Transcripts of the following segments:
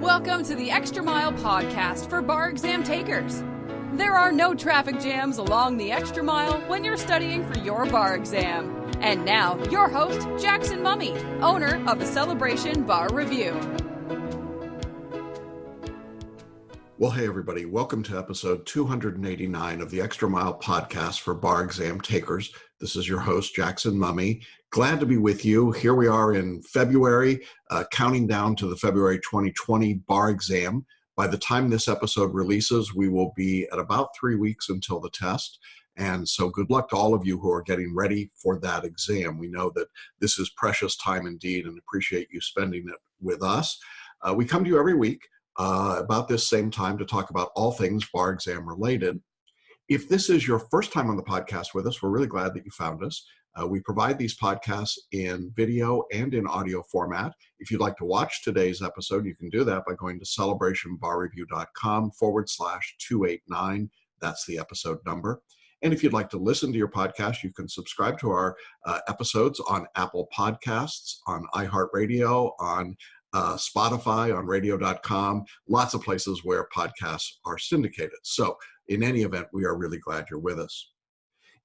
Welcome to the Extra Mile podcast for bar exam takers. There are no traffic jams along the extra mile when you're studying for your bar exam. And now, your host, Jackson Mummy, owner of the Celebration Bar Review. Well, hey, everybody. Welcome to episode 289 of the Extra Mile podcast for bar exam takers. This is your host, Jackson Mummy. Glad to be with you. Here we are in February, counting down to the February 2020 bar exam. By the time this episode releases, we will be at about 3 weeks until the test. And so good luck to all of you who are getting ready for that exam. We know that this is precious time indeed and appreciate you spending it with us. We come to you every week about this same time to talk about all things bar exam related. If this is your first time on the podcast with us, we're really glad that you found us. We provide these podcasts in video and in audio format. If you'd like to watch today's episode, you can do that by going to celebrationbarreview.com/289. That's the episode number. And if you'd like to listen to your podcast, you can subscribe to our episodes on Apple Podcasts, on iHeartRadio, on Spotify, on radio.com, lots of places where podcasts are syndicated. So in any event, we are really glad you're with us.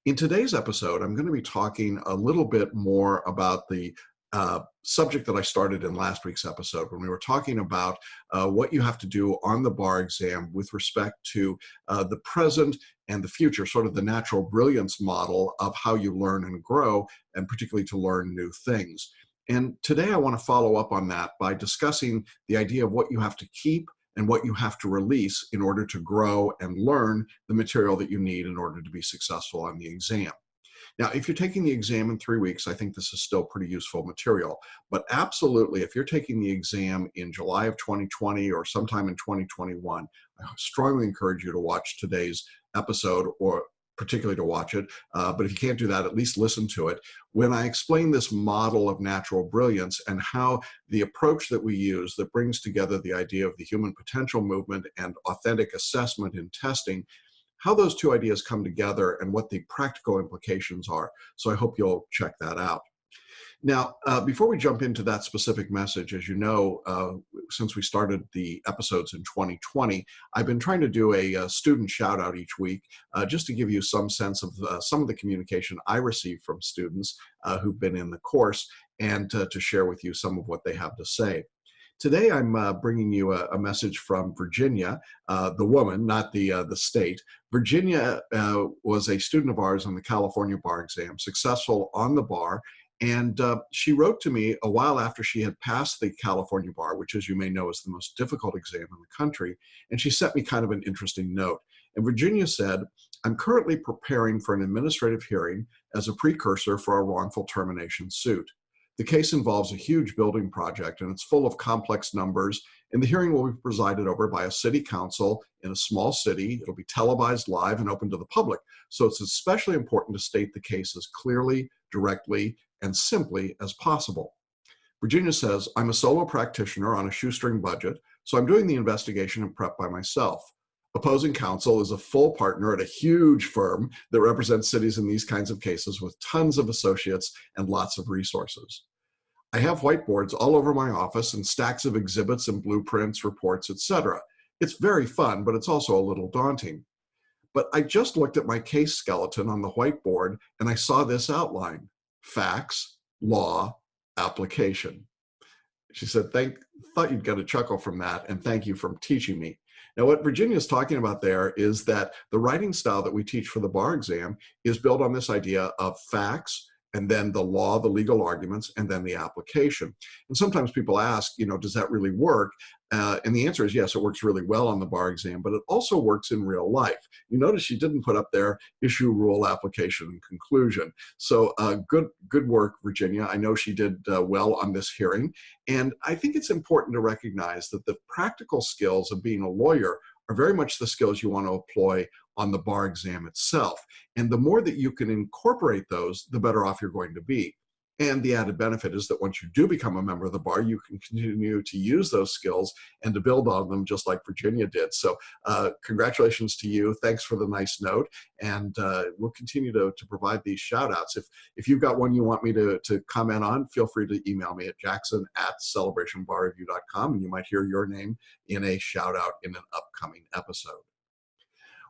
In today's episode, I'm going to be talking a little bit more about the subject that I started in last week's episode when we were talking about what you have to do on the bar exam with respect to the present and the future, sort of the natural brilliance model of how you learn and grow, and particularly to learn new things. And today I want to follow up on that by discussing the idea of what you have to keep and what you have to release in order to grow and learn the material that you need in order to be successful on the exam. Now, if you're taking the exam in 3 weeks, I think this is still pretty useful material. But absolutely, if you're taking the exam in July of 2020 or sometime in 2021, I strongly encourage you to watch today's episode, or particularly to watch it, but if you can't do that, at least listen to it. When I explain this model of natural brilliance and how the approach that we use that brings together the idea of the human potential movement and authentic assessment in testing, how those two ideas come together and what the practical implications are. So I hope you'll check that out. Now, before we jump into that specific message, as you know, since we started the episodes in 2020, I've been trying to do a student shout out each week, just to give you some sense of some of the communication I receive from students who've been in the course, and to share with you some of what they have to say. Today, I'm bringing you a message from Virginia, the woman, not the state. Virginia was a student of ours on the California bar exam, successful on the bar. And she wrote to me a while after she had passed the California bar, which, as you may know, is the most difficult exam in the country. And she sent me kind of an interesting note. And Virginia said, "I'm currently preparing for an administrative hearing as a precursor for a wrongful termination suit. The case involves a huge building project, and it's full of complex numbers. And the hearing will be presided over by a city council in a small city. It'll be televised live and open to the public. So it's especially important to state the case as clearly, directly, and simply as possible." Virginia says, "I'm a solo practitioner on a shoestring budget, so I'm doing the investigation and prep by myself. Opposing counsel is a full partner at a huge firm that represents cities in these kinds of cases with tons of associates and lots of resources. I have whiteboards all over my office and stacks of exhibits and blueprints, reports, etc. It's very fun, but it's also a little daunting. But I just looked at my case skeleton on the whiteboard and I saw this outline: facts, law, application." She said, thought you'd get a chuckle from that, and thank you for teaching me. Now, what Virginia is talking about there is that the writing style that we teach for the bar exam is built on this idea of facts, and then the law, the legal arguments, and then the application. And sometimes people ask, does that really work? And the answer is yes, it works really well on the bar exam, but it also works in real life. You notice she didn't put up there issue, rule, application, and conclusion. So good work, Virginia. I know she did well on this hearing. And I think it's important to recognize that the practical skills of being a lawyer are very much the skills you want to employ on the bar exam itself. And the more that you can incorporate those, the better off you're going to be. And the added benefit is that once you do become a member of the bar, you can continue to use those skills and to build on them just like Virginia did. So congratulations to you. Thanks for the nice note. And we'll continue to provide these shout outs. If you've got one you want me to comment on, feel free to email me at jackson@celebrationbarreview.com, and you might hear your name in a shout out in an upcoming episode.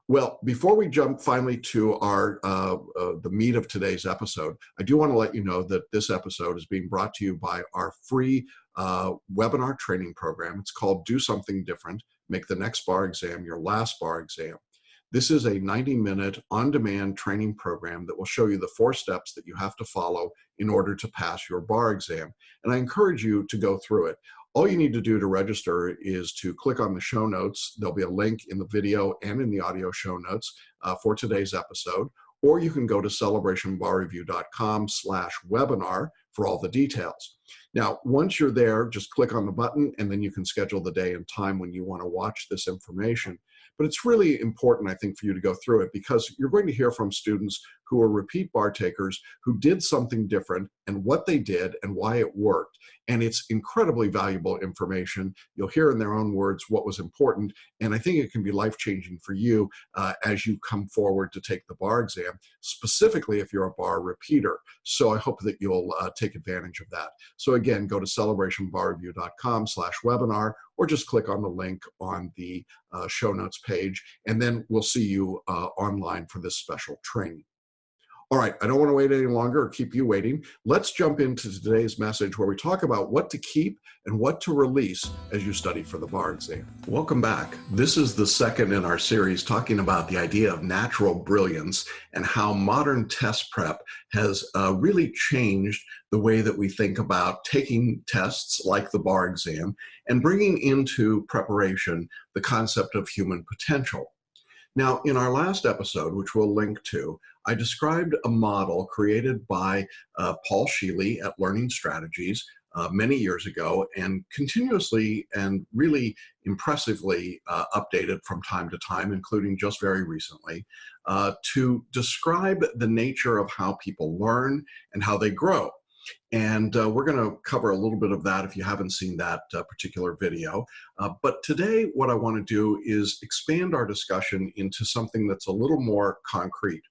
Well, before we jump finally to our the meat of today's episode, I do want to let you know that this episode is being brought to you by our free webinar training program. It's called Do Something Different, Make the Next Bar Exam Your Last Bar Exam. This is a 90-minute on-demand training program that will show you the 4 steps that you have to follow in order to pass your bar exam. And I encourage you to go through it. All you need to do to register is to click on the show notes. There'll be a link in the video and in the audio show notes for today's episode, or you can go to celebrationbarreview.com/webinar for all the details. Now, once you're there, just click on the button and then you can schedule the day and time when you want to watch this information. But it's really important, I think, for you to go through it because you're going to hear from students who are repeat bar takers who did something different and what they did and why it worked. And it's incredibly valuable information. You'll hear in their own words what was important. And I think it can be life-changing for you as you come forward to take the bar exam, specifically if you're a bar repeater. So I hope that you'll take advantage of that. So again, go to celebrationbarreview.com/webinar or just click on the link on the show notes page, and then we'll see you online for this special training. All right, I don't want to wait any longer or keep you waiting. Let's jump into today's message where we talk about what to keep and what to release as you study for the bar exam. Welcome back. This is the second in our series talking about the idea of natural brilliance and how modern test prep has really changed the way that we think about taking tests like the bar exam and bringing into preparation the concept of human potential. Now, in our last episode, which we'll link to, I described a model created by Paul Scheele at Learning Strategies many years ago and continuously and really impressively updated from time to time, including just very recently, to describe the nature of how people learn and how they grow. And we're going to cover a little bit of that if you haven't seen that particular video. But today, what I want to do is expand our discussion into something that's a little more concrete.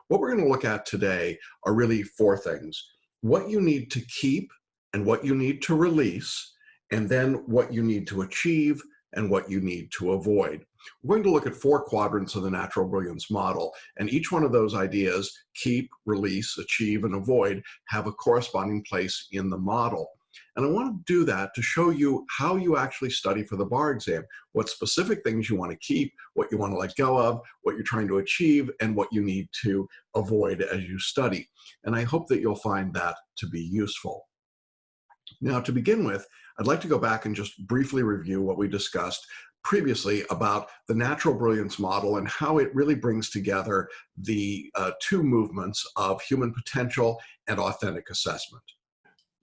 What we're going to look at today are really 4 things: what you need to keep and what you need to release, and then what you need to achieve and what you need to avoid. We're going to look at 4 quadrants of the Natural Brilliance model, and each one of those ideas, keep, release, achieve, and avoid, have a corresponding place in the model. And I want to do that to show you how you actually study for the bar exam, what specific things you want to keep, what you want to let go of, what you're trying to achieve, and what you need to avoid as you study. And I hope that you'll find that to be useful. Now, to begin with, I'd like to go back and just briefly review what we discussed previously about the Natural Brilliance model and how it really brings together the 2 movements of human potential and authentic assessment.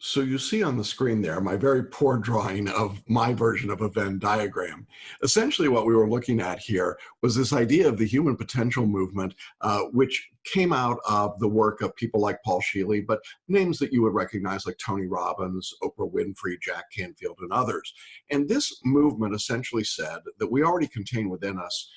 So you see on the screen there my very poor drawing of my version of a Venn diagram. Essentially what we were looking at here was this idea of the human potential movement, which came out of the work of people like Paul Scheele, but names that you would recognize like Tony Robbins, Oprah Winfrey, Jack Canfield, and others. And this movement essentially said that we already contain within us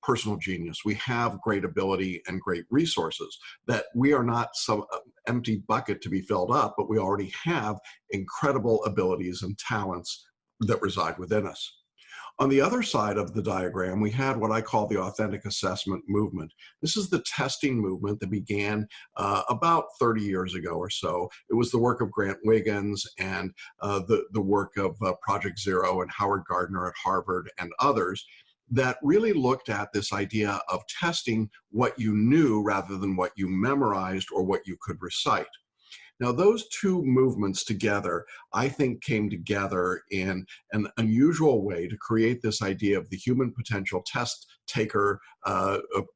personal genius. We have great ability and great resources, that we are not some empty bucket to be filled up, but we already have incredible abilities and talents that reside within us. On the other side of the diagram, we had what I call the authentic assessment movement. This is the testing movement that began about 30 years ago or so. It was the work of Grant Wiggins and the work of Project Zero and Howard Gardner at Harvard and others that really looked at this idea of testing what you knew rather than what you memorized or what you could recite. Now, those 2 movements together, I think, came together in an unusual way to create this idea of the human potential test taker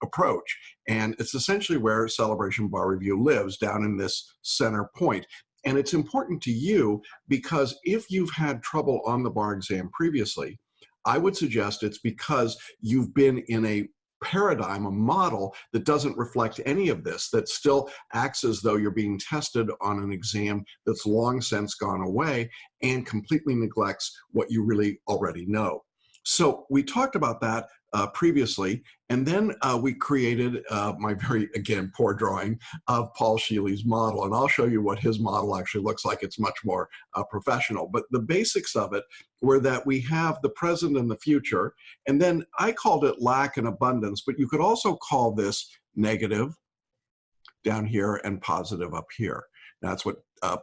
approach. And it's essentially where Celebration Bar Review lives, down in this center point. And it's important to you because if you've had trouble on the bar exam previously, I would suggest it's because you've been in a paradigm, a model that doesn't reflect any of this, that still acts as though you're being tested on an exam that's long since gone away and completely neglects what you really already know. So we talked about that previously, and then we created my very, again, poor drawing of Paul Scheele's model, and I'll show you what his model actually looks like. It's much more professional, but the basics of it were that we have the present and the future, and then I called it lack and abundance, but you could also call this negative down here and positive up here. That's what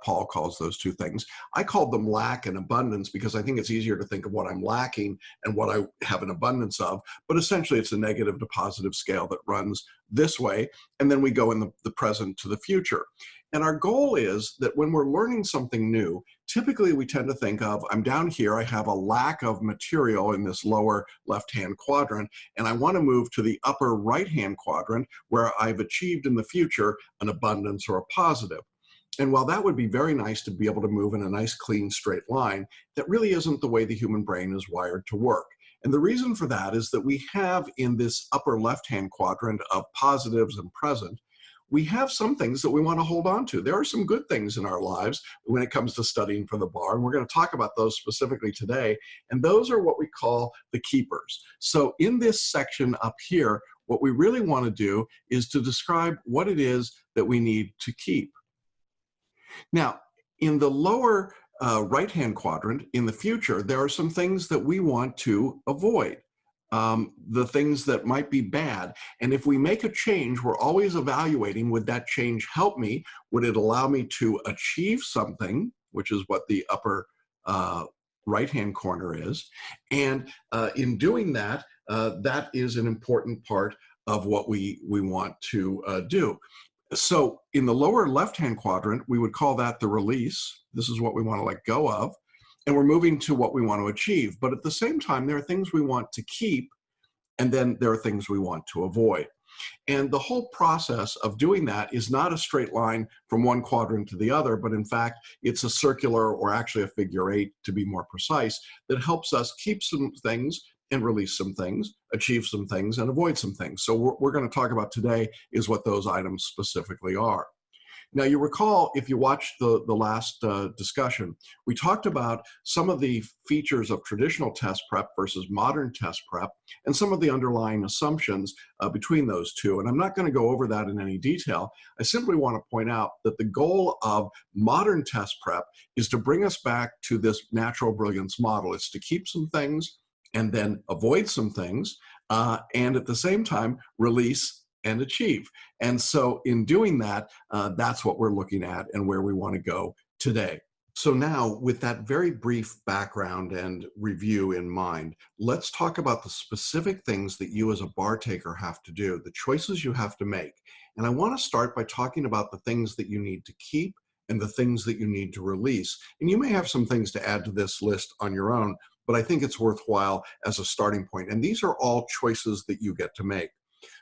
Paul calls those two things. I called them lack and abundance because I think it's easier to think of what I'm lacking and what I have an abundance of, but essentially it's a negative to positive scale that runs this way, and then we go in the present to the future. And our goal is that when we're learning something new, typically we tend to think of, I'm down here, I have a lack of material in this lower left-hand quadrant, and I want to move to the upper right-hand quadrant where I've achieved in the future an abundance or a positive. And while that would be very nice to be able to move in a nice, clean, straight line, that really isn't the way the human brain is wired to work. And the reason for that is that we have in this upper left-hand quadrant of positives and present, we have some things that we want to hold on to. There are some good things in our lives when it comes to studying for the bar, and we're going to talk about those specifically today. And those are what we call the keepers. So in this section up here, what we really want to do is to describe what it is that we need to keep. Now, in the lower right-hand quadrant, in the future, there are some things that we want to avoid, the things that might be bad. And if we make a change, we're always evaluating, would that change help me? Would it allow me to achieve something, which is what the upper right-hand corner is? And in doing that, that is an important part of what we want to do. So in the lower left-hand quadrant, we would call that the release. This is what we want to let go of. And we're moving to what we want to achieve. But at the same time, there are things we want to keep, and then there are things we want to avoid. And the whole process of doing that is not a straight line from one quadrant to the other, but in fact, it's a circular, or actually a figure eight to be more precise, that helps us keep some things and release some things, achieve some things, and avoid some things. So what we're going to talk about today is what those items specifically are. Now, you recall, if you watched the last discussion, we talked about some of the features of traditional test prep versus modern test prep, and some of the underlying assumptions between those two. And I'm not going to go over that in any detail. I simply want to point out that the goal of modern test prep is to bring us back to this natural brilliance model. It's to keep some things and then avoid some things, and at the same time, release and achieve. And so in doing that, that's what we're looking at and where we want to go today. So now, with that very brief background and review in mind, let's talk about the specific things that you as a bar taker have to do, the choices you have to make. And I want to start by talking about the things that you need to keep and the things that you need to release. And you may have some things to add to this list on your own, but I think it's worthwhile as a starting point. And these are all choices that you get to make.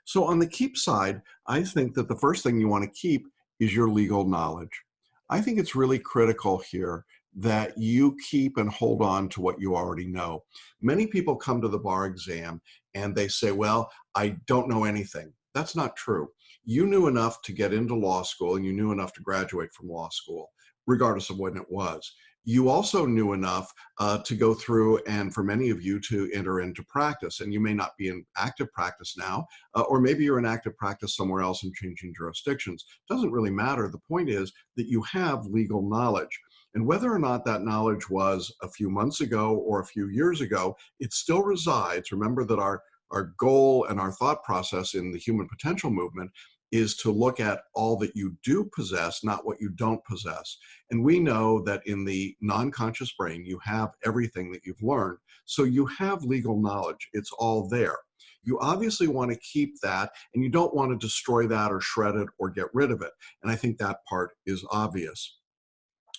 So on the keep side, I think that the first thing you want to keep is your legal knowledge. I think it's really critical here that you keep and hold on to what you already know. Many people come to the bar exam and they say, well, I don't know anything. That's not true. You knew enough to get into law school, and you knew enough to graduate from law school, regardless of when it was. You also knew enough to go through, and for many of you, to enter into practice. And you may not be in active practice now, or maybe you're in active practice somewhere else and changing jurisdictions. Doesn't really matter. The point is that you have legal knowledge. And whether or not that knowledge was a few months ago or a few years ago, it still resides. Remember that our goal and our thought process in the human potential movement is to look at all that you do possess, not what you don't possess. And we know that in the non-conscious brain, you have everything that you've learned. So you have legal knowledge. It's all there. You obviously want to keep that, and you don't want to destroy that or shred it or get rid of it. And I think that part is obvious.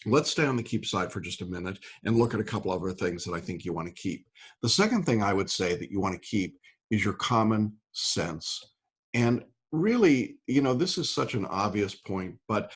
Let's stay on the keep side for just a minute and look at a couple other things that I think you want to keep. The second thing I would say that you want to keep is your common sense. And Really, this is such an obvious point, but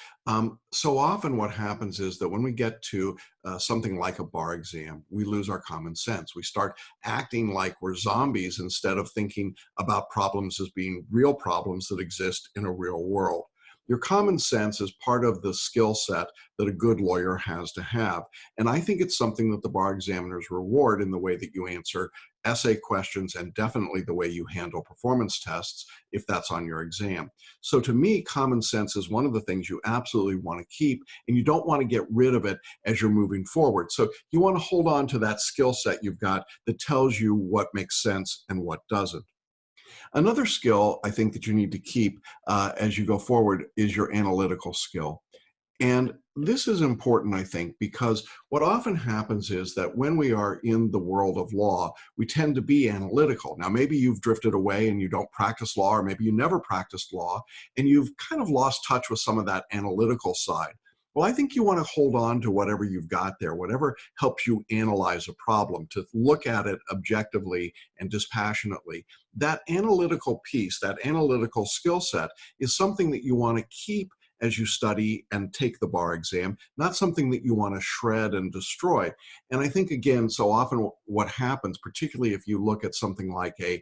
so often what happens is that when we get to something like a bar exam, we lose our common sense. We start acting like we're zombies instead of thinking about problems as being real problems that exist in a real world. Your common sense is part of the skill set that a good lawyer has to have. And I think it's something that the bar examiners reward in the way that you answer essay questions and definitely the way you handle performance tests if that's on your exam. So to me, common sense is one of the things you absolutely want to keep, and you don't want to get rid of it as you're moving forward. So you want to hold on to that skill set you've got that tells you what makes sense and what doesn't. Another skill I think that you need to keep as you go forward is your analytical skill. And this is important, I think, because what often happens is that when we are in the world of law, we tend to be analytical. Now, maybe you've drifted away and you don't practice law, or maybe you never practiced law, and you've kind of lost touch with some of that analytical side. Well, I think you want to hold on to whatever you've got there, whatever helps you analyze a problem, to look at it objectively and dispassionately. That analytical piece, that analytical skill set is something that you want to keep as you study and take the bar exam, not something that you want to shred and destroy. And I think, again, so often what happens, particularly if you look at something like a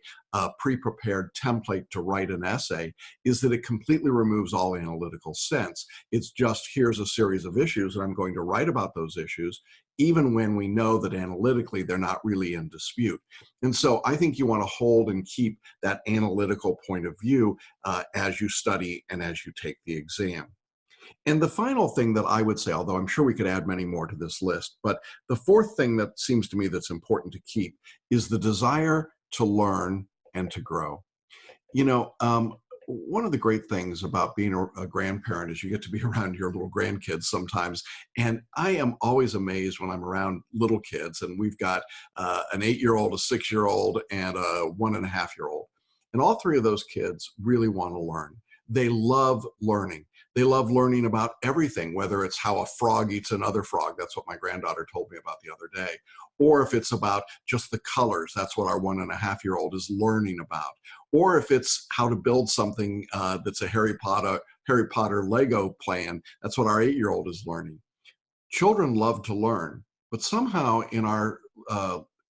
pre-prepared template to write an essay, is that it completely removes all analytical sense. It's just, here's a series of issues, and I'm going to write about those issues, even when we know that analytically they're not really in dispute. And so I think you want to hold and keep that analytical point of view as you study and as you take the exam. And the final thing that I would say, although I'm sure we could add many more to this list, but the fourth thing that seems to me that's important to keep is the desire to learn and to grow. One of the great things about being a grandparent is you get to be around your little grandkids sometimes. And I am always amazed when I'm around little kids, and we've got an 8-year-old, a 6-year-old, and a 1.5-year-old. And all three of those kids really want to learn. They love learning. They love learning about everything, whether it's how a frog eats another frog. That's what my granddaughter told me about the other day. Or if it's about just the colors, that's what our 1.5-year-old is learning about. Or if it's how to build something that's a Harry Potter Lego plan, that's what our 8-year-old is learning. Children love to learn, but somehow in our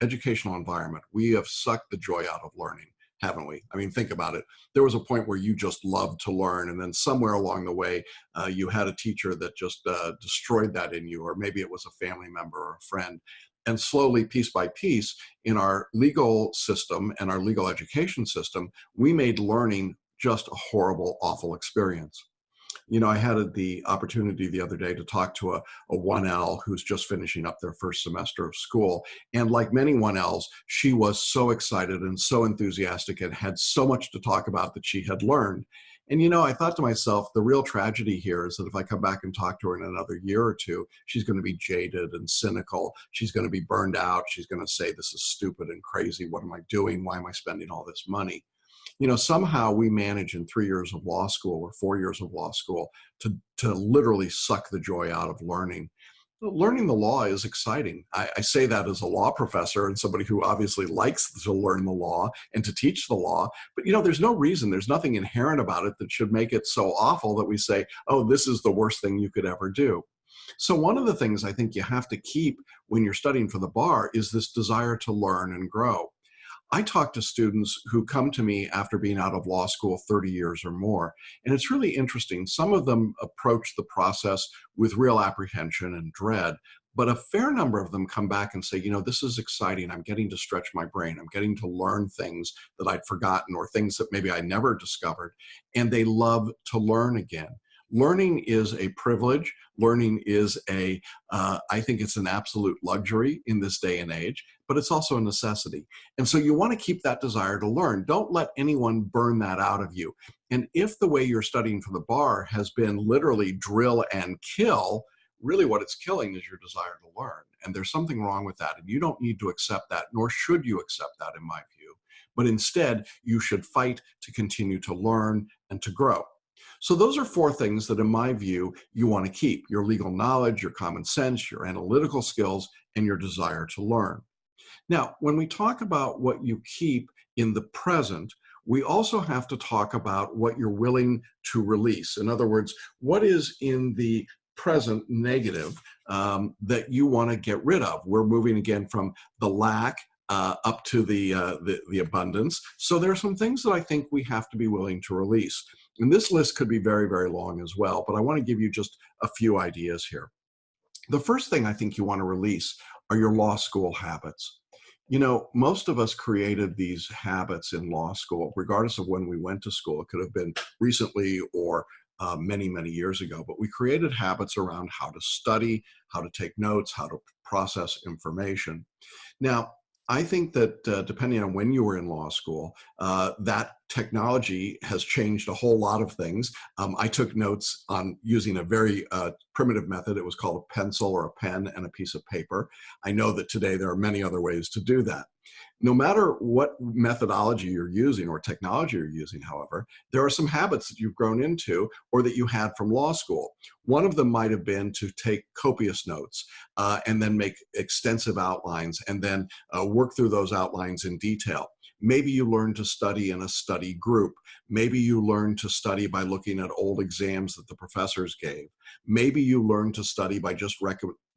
educational environment, we have sucked the joy out of learning, haven't we? I mean, think about it. There was a point where you just loved to learn, and then somewhere along the way, you had a teacher that just destroyed that in you, or maybe it was a family member or a friend. And slowly, piece by piece, in our legal system and our legal education system, we made learning just a horrible, awful experience. I had the opportunity the other day to talk to a 1L who's just finishing up their first semester of school. And like many 1Ls, she was so excited and so enthusiastic and had so much to talk about that she had learned. And I thought to myself, the real tragedy here is that if I come back and talk to her in another year or two, she's going to be jaded and cynical. She's going to be burned out. She's going to say, this is stupid and crazy. What am I doing? Why am I spending all this money? Somehow we manage in 3 years of law school or 4 years of law school to literally suck the joy out of learning. Learning the law is exciting. I say that as a law professor and somebody who obviously likes to learn the law and to teach the law. But, there's no reason, there's nothing inherent about it that should make it so awful that we say, oh, this is the worst thing you could ever do. So one of the things I think you have to keep when you're studying for the bar is this desire to learn and grow. I talk to students who come to me after being out of law school 30 years or more, and it's really interesting. Some of them approach the process with real apprehension and dread, but a fair number of them come back and say, this is exciting. I'm getting to stretch my brain. I'm getting to learn things that I'd forgotten or things that maybe I never discovered, and they love to learn again. Learning is a privilege. Learning is I think it's an absolute luxury in this day and age, but it's also a necessity. And so you want to keep that desire to learn. Don't let anyone burn that out of you. And if the way you're studying for the bar has been literally drill and kill, really what it's killing is your desire to learn. And there's something wrong with that. And you don't need to accept that, nor should you accept that, in my view. But instead, you should fight to continue to learn and to grow. So those are 4 things that, in my view, you want to keep: your legal knowledge, your common sense, your analytical skills, and your desire to learn. Now, when we talk about what you keep in the present, we also have to talk about what you're willing to release. In other words, what is in the present negative that you want to get rid of. We're moving again from the lack up to the abundance. So there are some things that I think we have to be willing to release. And this list could be very, very long as well, but I want to give you just a few ideas here. The first thing I think you want to release are your law school habits. You know, most of us created these habits in law school, regardless of when we went to school. It could have been recently or many, many years ago, but we created habits around how to study, how to take notes, how to process information. Now, I think that depending on when you were in law school, that technology has changed a whole lot of things. I took notes on using a very primitive method. It was called a pencil or a pen and a piece of paper. I know that today there are many other ways to do that. No matter what methodology you're using or technology you're using, however, there are some habits that you've grown into or that you had from law school. One of them might have been to take copious notes and then make extensive outlines and then work through those outlines in detail. Maybe you learned to study in a study group. Maybe you learned to study by looking at old exams that the professors gave. Maybe you learned to study by just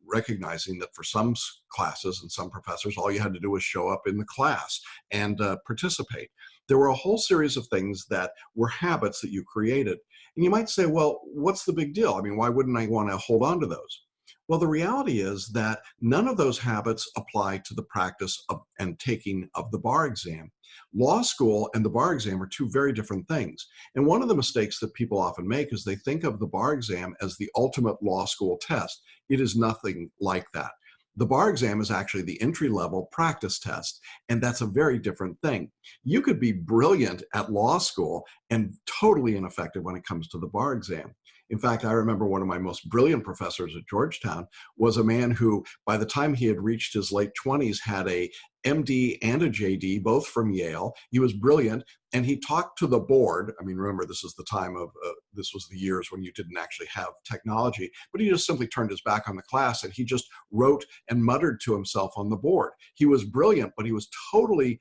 recognizing that for some classes and some professors, all you had to do was show up in the class and participate. There were a whole series of things that were habits that you created. And you might say, well, what's the big deal? I mean, why wouldn't I want to hold on to those? Well, the reality is that none of those habits apply to the practice of and taking of the bar exam. Law school and the bar exam are two very different things. And one of the mistakes that people often make is they think of the bar exam as the ultimate law school test. It is nothing like that. The bar exam is actually the entry-level practice test, and that's a very different thing. You could be brilliant at law school and totally ineffective when it comes to the bar exam. In fact, I remember one of my most brilliant professors at Georgetown was a man who, by the time he had reached his late 20s, had a MD and a JD, both from Yale. He was brilliant, and he talked to the board. I mean, remember, this is the time of, this was the years when you didn't actually have technology, but he just simply turned his back on the class, and he just wrote and muttered to himself on the board. He was brilliant, but he was totally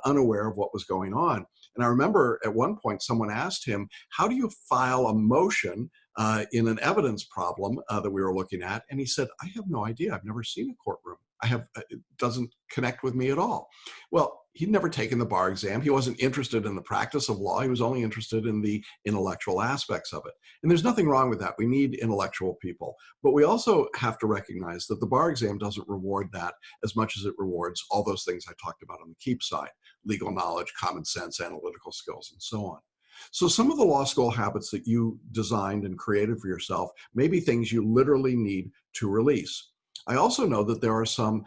unaware of what was going on. And I remember at one point someone asked him, how do you file a motion in an evidence problem that we were looking at? And he said, I have no idea. I've never seen a courtroom. It doesn't connect with me at all. Well, he'd never taken the bar exam. He wasn't interested in the practice of law. He was only interested in the intellectual aspects of it. And there's nothing wrong with that. We need intellectual people. But we also have to recognize that the bar exam doesn't reward that as much as it rewards all those things I talked about on the keep side: legal knowledge, common sense, analytical skills, and so on. So some of the law school habits that you designed and created for yourself may be things you literally need to release. I also know that there are some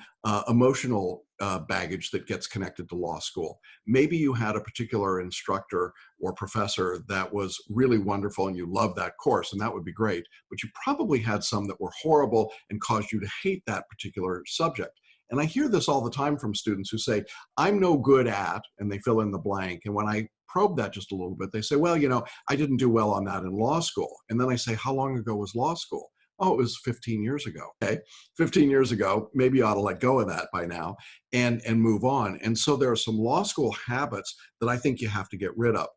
emotional baggage that gets connected to law school. Maybe you had a particular instructor or professor that was really wonderful and you loved that course, and that would be great, but you probably had some that were horrible and caused you to hate that particular subject. And I hear this all the time from students who say, I'm no good at, and they fill in the blank. And when I probe that just a little bit, they say, well, you know, I didn't do well on that in law school. And then I say, how long ago was law school? Oh, it was 15 years ago. Okay, 15 years ago, maybe you ought to let go of that by now and move on. And so there are some law school habits that I think you have to get rid of.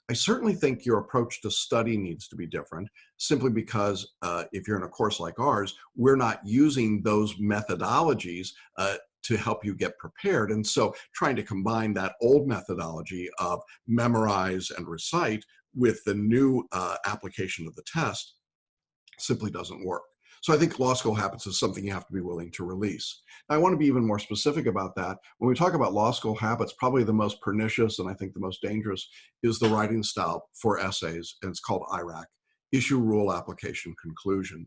I certainly think your approach to study needs to be different, simply because if you're in a course like ours, we're not using those methodologies to help you get prepared. And so trying to combine that old methodology of memorize and recite with the new application of the test simply doesn't work. So I think law school habits is something you have to be willing to release. Now, I want to be even more specific about that. When we talk about law school habits, probably the most pernicious and I think the most dangerous is the writing style for essays, and it's called IRAC, Issue, Rule, Application, Conclusion.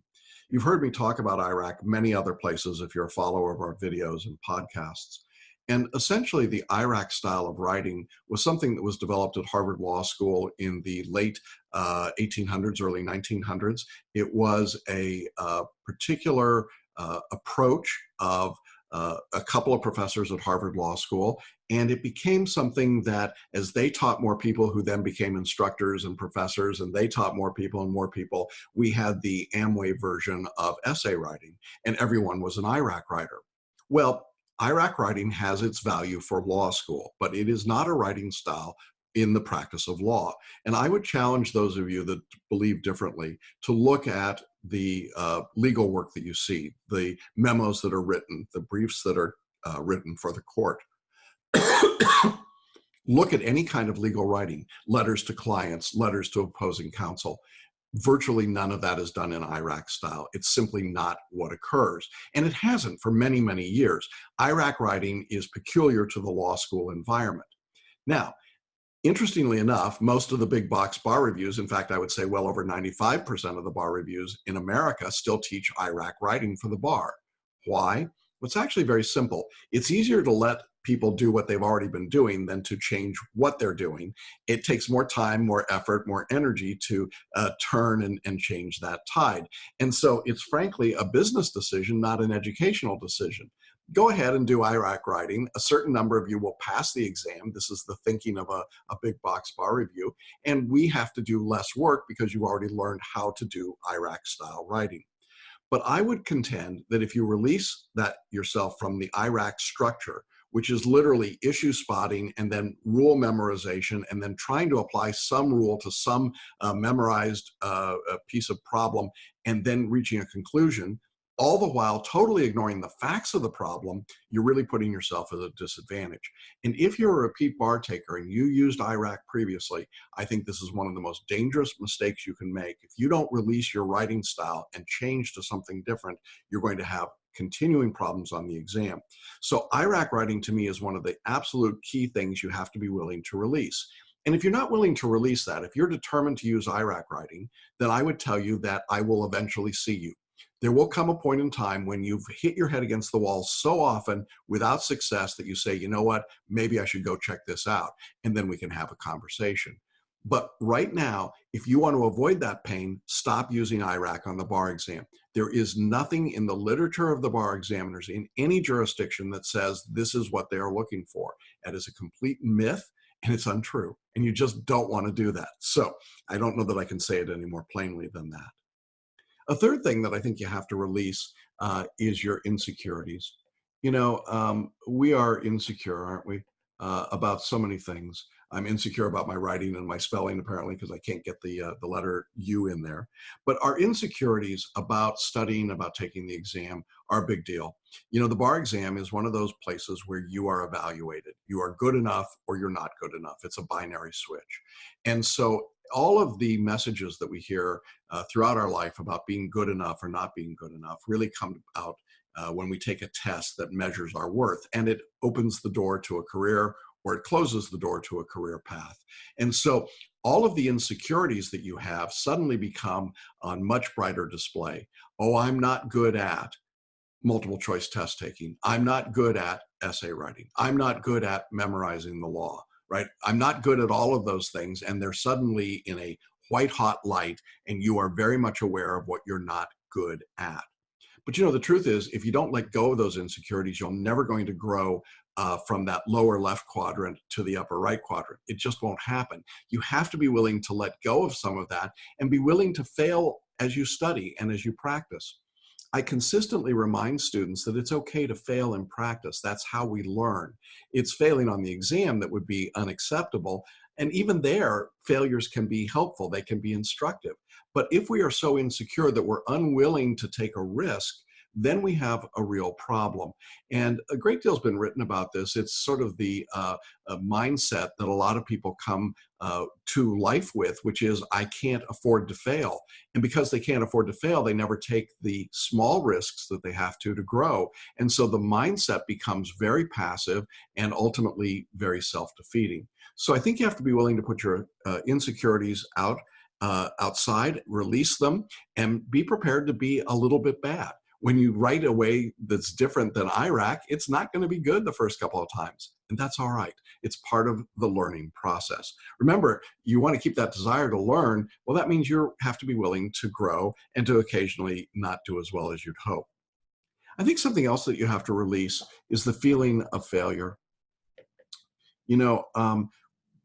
You've heard me talk about IRAC many other places if you're a follower of our videos and podcasts. And essentially, the IRAC style of writing was something that was developed at Harvard Law School in the late 1800s, early 1900s. It was a particular approach of a couple of professors at Harvard Law School, and it became something that, as they taught more people who then became instructors and professors, and they taught more people and more people, we had the Amway version of essay writing, and everyone was an IRAC writer. Well, IRAC writing has its value for law school, but it is not a writing style in the practice of law. And I would challenge those of you that believe differently to look at the legal work that you see, the memos that are written, the briefs that are written for the court. Look at any kind of legal writing, letters to clients, letters to opposing counsel. Virtually none of that is done in IRAC style. It's simply not what occurs. And it hasn't for many, many years. IRAC writing is peculiar to the law school environment. Now, interestingly enough, most of the big box bar reviews, in fact, I would say well over 95% of the bar reviews in America still teach IRAC writing for the bar. Why? Well, it's actually very simple. It's easier to let people do what they've already been doing than to change what they're doing. It takes more time, more effort, more energy to turn and change that tide. And so it's frankly a business decision, not an educational decision. Go ahead and do IRAC writing. A certain number of you will pass the exam. This is the thinking of a big box bar review. And we have to do less work because you've already learned how to do IRAC style writing. But I would contend that if you release that yourself from the IRAC structure, which is literally issue spotting and then rule memorization and then trying to apply some rule to some memorized piece of problem and then reaching a conclusion, all the while totally ignoring the facts of the problem, you're really putting yourself at a disadvantage. And if you're a repeat bar taker and you used IRAC previously, I think this is one of the most dangerous mistakes you can make. If you don't release your writing style and change to something different, you're going to have continuing problems on the exam. So IRAC writing to me is one of the absolute key things you have to be willing to release. And if you're not willing to release that, if you're determined to use IRAC writing, then I would tell you that I will eventually see you. There will come a point in time when you've hit your head against the wall so often without success that you say, you know what, maybe I should go check this out. And then we can have a conversation. But right now, if you want to avoid that pain, stop using IRAC on the bar exam. There is nothing in the literature of the bar examiners in any jurisdiction that says this is what they are looking for. That is a complete myth and it's untrue. And you just don't want to do that. So I don't know that I can say it any more plainly than that. A third thing that I think you have to release is your insecurities. You know, we are insecure, aren't we, about so many things. I'm insecure about my writing and my spelling, apparently, because I can't get the letter U in there. But our insecurities about studying, about taking the exam are a big deal. You know, the bar exam is one of those places where you are evaluated. You are good enough or you're not good enough. It's a binary switch. And so all of the messages that we hear throughout our life about being good enough or not being good enough really come out when we take a test that measures our worth, and it opens the door to a career or it closes the door to a career path. And so all of the insecurities that you have suddenly become on much brighter display. Oh, I'm not good at multiple choice test taking. I'm not good at essay writing. I'm not good at memorizing the law, right? I'm not good at all of those things, and they're suddenly in a white hot light, and you are very much aware of what you're not good at. But you know, the truth is, if you don't let go of those insecurities, you're never going to grow from that lower left quadrant to the upper right quadrant. It just won't happen. You have to be willing to let go of some of that and be willing to fail as you study and as you practice. I consistently remind students that it's okay to fail in practice. That's how we learn. It's failing on the exam that would be unacceptable. And even there, failures can be helpful. They can be instructive. But if we are so insecure that we're unwilling to take a risk, then we have a real problem. And a great deal has been written about this. It's sort of the mindset that a lot of people come to life with, which is, I can't afford to fail. And because they can't afford to fail, they never take the small risks that they have to grow. And so the mindset becomes very passive and ultimately very self-defeating. So I think you have to be willing to put your insecurities outside, release them, and be prepared to be a little bit bad. When you write a way that's different than IRAC, it's not going to be good the first couple of times. And that's all right. It's part of the learning process. Remember, you want to keep that desire to learn. Well, that means you have to be willing to grow and to occasionally not do as well as you'd hope. I think something else that you have to release is the feeling of failure. You know,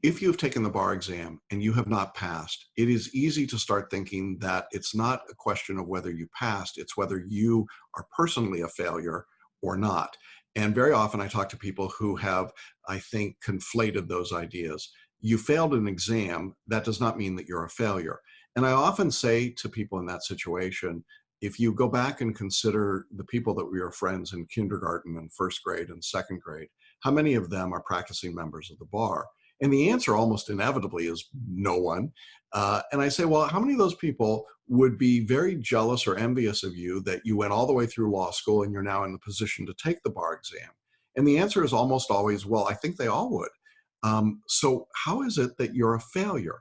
if you've taken the bar exam and you have not passed, it is easy to start thinking that it's not a question of whether you passed, it's whether you are personally a failure or not. And very often I talk to people who have, I think, conflated those ideas. you failed an exam, that does not mean that you're a failure. And I often say to people in that situation, if you go back and consider the people that we were friends in kindergarten and first grade and second grade, how many of them are practicing members of the bar? And the answer almost inevitably is no one. And I say, well, how many of those people would be very jealous or envious of you that you went all the way through law school and you're now in the position to take the bar exam? And the answer is almost always, well, I think they all would. So how is it that you're a failure?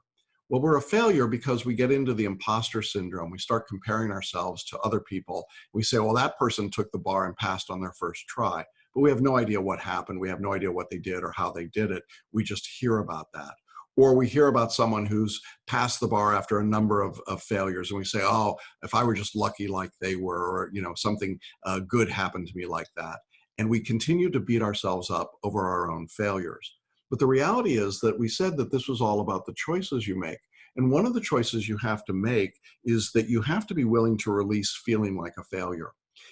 Well, we're a failure because we get into the imposter syndrome. We start comparing ourselves to other people. We say, well, that person took the bar and passed on their first try. But we have no idea what happened. We have no idea what they did or how they did it. We just hear about that. Or we hear about someone who's passed the bar after a number of failures, and we say, oh, if I were just lucky like they were, or something good happened to me like that. And we continue to beat ourselves up over our own failures. But the reality is that we said that this was all about the choices you make. And one of the choices you have to make is that you have to be willing to release feeling like a failure.